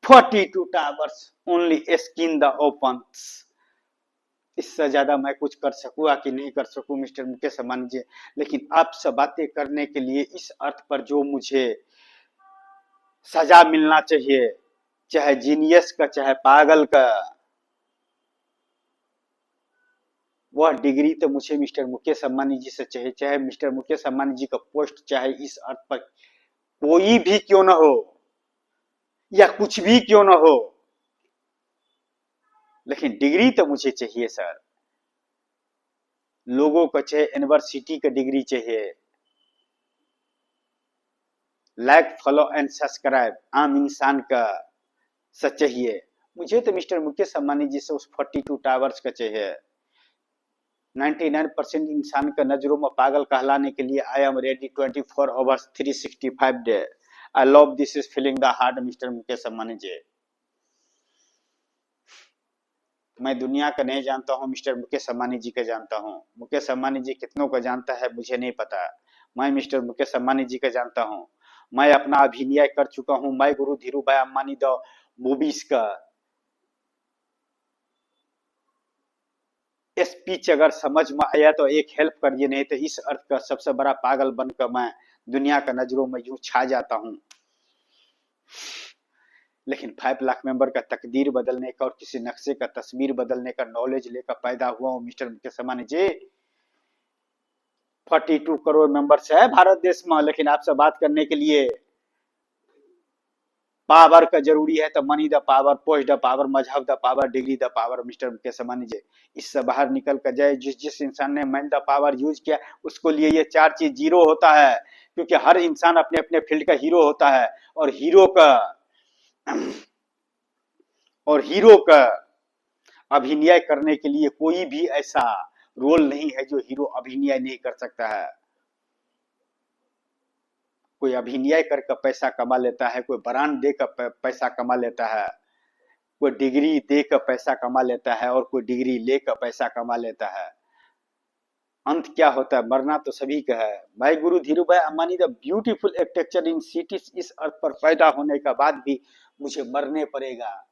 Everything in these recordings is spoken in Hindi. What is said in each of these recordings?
42 towers only skin the opens. इससे ज्यादा मैं कुछ कर सकूँ कि नहीं कर सकूँ मिस्टर मुकेश अंबानी जी, लेकिन आपसे बातें करने के लिए इस अर्थ पर जो मुझे सजा मिलना चाहिए, चाहे जीनियस का चाहे पागल का, वह डिग्री तो मुझे मिस्टर मुकेश अंबानी जी से चाहिए। चाहे मिस्टर मुकेश अंबानी जी का पोस्ट चाहे इस अर्थ पर कोई भी क्यों न हो या कुछ भी क्यों न हो, लेकिन डिग्री तो मुझे चाहिए सर। लोगों को चाहे यूनिवर्सिटी का डिग्री चाहिए, लाइक फॉलो एंड सब्सक्राइब आम इंसान का सच चाहिए। मुझे तो मिस्टर मुकेश अंबानी जी से उस 42 टावर्स का चाहिए। 99% इंसान का नजरों में पागल कहलाने के लिए I am ready 24 hours 365 day. I love this is feeling the heart mister Mukesh Ambani ji. मैं दुनिया का नहीं जानता हूँ, मिस्टर मुकेश अंबानी जी का जानता हूँ। मुकेश अंबानी जी कितनों को जानता है मुझे नहीं पता, मैं मिस्टर मुकेश अंबानी जी का जानता हूँ। मैं अपना अभिनय कर चुका हूँ मैं गुरु धीरूभाई अंबानी द मूवीज का स्पीच अगर समझ में आया तो एक हेल्प करिए, नहीं तो इस अर्थ का सबसे बड़ा पागल बनकर मैं दुनिया का नजरों में यूं छा जाता हूं। लेकिन 5 लाख मेंबर का तकदीर बदलने का और किसी नक्शे का तस्वीर बदलने का नॉलेज लेकर पैदा हुआ हूं मिस्टर मुकेश अंबानी जी। 42 करोड़ मेंबर्स है भारत देश में, लेकिन आपसे बात करने के लिए पावर का जरूरी है, तो money the power, post the power, मजहब the power, degree the power mister Mukesh Ambani ji. इससे बाहर निकल कर जाए, जिस जिस इंसान ने मैन द पावर यूज किया उसको लिए ये 4 चीज जीरो होता है, क्योंकि हर इंसान अपने अपने फील्ड का हीरो होता है। और हीरो का अभिनय करने के लिए कोई भी ऐसा रोल नहीं है जो हीरो अभिनय नहीं कर सकता है। कोई अभिनय करके पैसा कमा लेता है, कोई ब्रांड देकर पैसा कमा लेता है, कोई डिग्री देकर पैसा कमा लेता है और कोई डिग्री लेकर पैसा कमा लेता है। अंत क्या होता है? मरना तो सभी का है। भाई गुरु Dhirubhai Ambani the beautiful architecture in cities, इस अर्थ पर पैदा होने का बाद भी मुझे मरने पड़ेगा,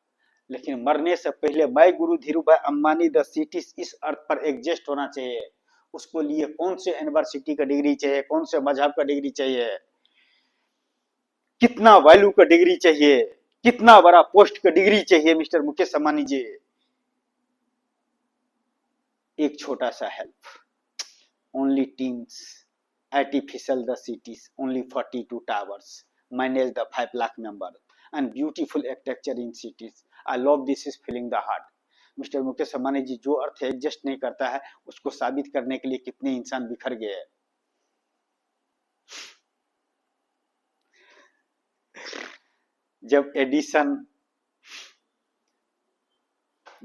लेकिन मरने से पहले मैं गुरु धीरूभाई अंबानी द सिटीज इस अर्थ पर एग्जिस्ट होना चाहिए। उसको लिए कौन से यूनिवर्सिटी का डिग्री चाहिए, कौन से मजहब का डिग्री चाहिए, कितना वैल्यू का डिग्री चाहिए, कितना बड़ा पोस्ट का डिग्री चाहिए मिस्टर मुकेश अंबानी जी। एक छोटा सा help, only teams artificial the cities, only 42 towers, manage the 5 lakh member and beautiful architecture in cities. I love this is feeling the heart. Mister Mukesh Ambani ji, जो अर्थ एग्जिस्ट नहीं करता है उसको साबित करने के लिए कितने इंसान बिखर गए। जब एडिसन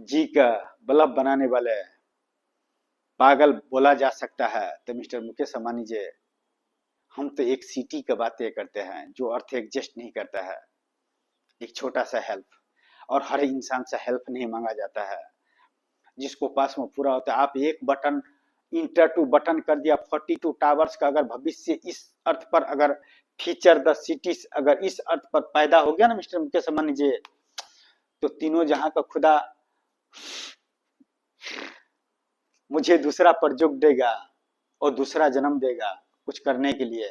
जी का बल्ब बनाने वाले पागल बोला जा सकता है, तो मिस्टर मुकेश अंबानी जी हम तो एक सिटी की बातें करते हैं जो अर्थ एग्जिस्ट नहीं करता है। एक छोटा सा हेल्प, और हर इंसान से हेल्प नहीं मांगा जाता है, जिसको पास में पूरा होता है। आप एक बटन इंटर टू बटन कर दिया 42 टावर्स का, अगर भविष्य इस अर्थ पर अगर फीचर द सिटीज अगर इस अर्थ पर पैदा हो गया ना मिस्टर मुकेश अंबानी जी, तो तीनों जहां का खुदा मुझे दूसरा प्रयोग देगा और दूसरा जन्म देगा कुछ करने के लिए।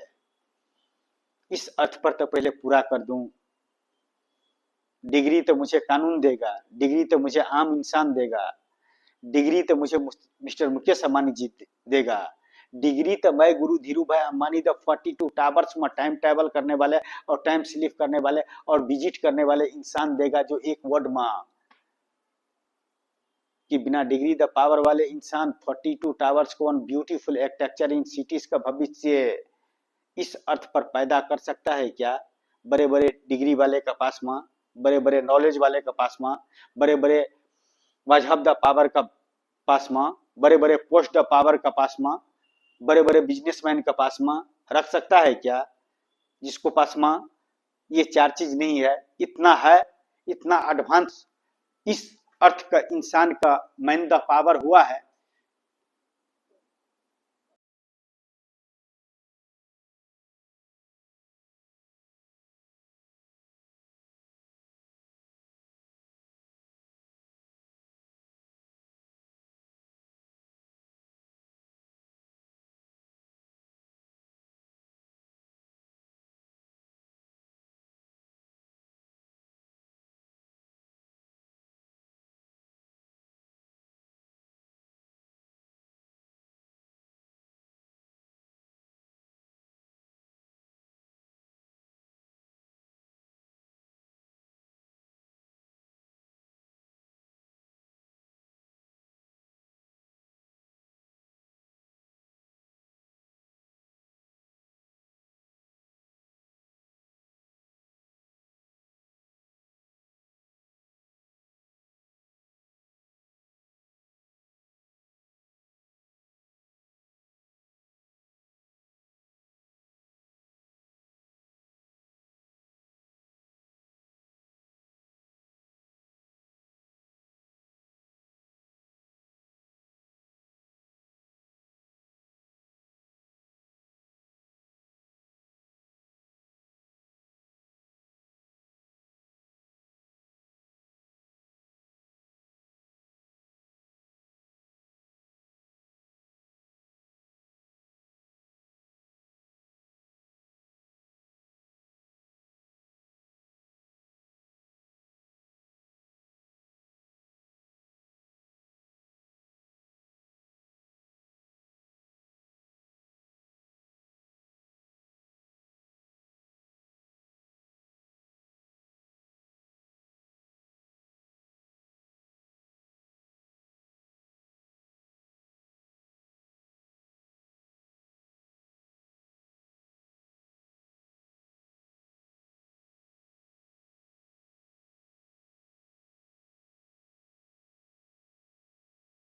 इस अर्थ पर तो पहले पूरा कर दूं। डिग्री तो मुझे कानून देगा, डिग्री तो मुझे आम इंसान देगा, डिग्री तो मुझे मिस्टर मुकेश अंबानी जी देगा, डिग्री तो मैं गुरु धीरूभाई अंबानी द 42 टावर्स में टाइम ट्रेवल करने वाले और टाइम स्लिप करने वाले और विजिट करने वाले इंसान देगा, जो एक वर्ड में कि बिना डिग्री द पावर वाले इंसान 42 टावर्स को one beautiful architecture in cities का भविष्य इस अर्थ पर पैदा कर सकता है क्या? बड़े बड़े डिग्री वाले का पास में, बड़े बड़े नॉलेज वाले का पास में, बड़े बड़े मजहब द पावर का पास में, बड़े बड़े पोस्ट द पावर का पास में, बड़े बड़े बिजनेसमैन का पास में रख सकता है क्या? जिसको पास में ये 4 चीज नहीं है, इतना है, इतना एडवांस इस अर्थ का इंसान का मैन द पावर हुआ है,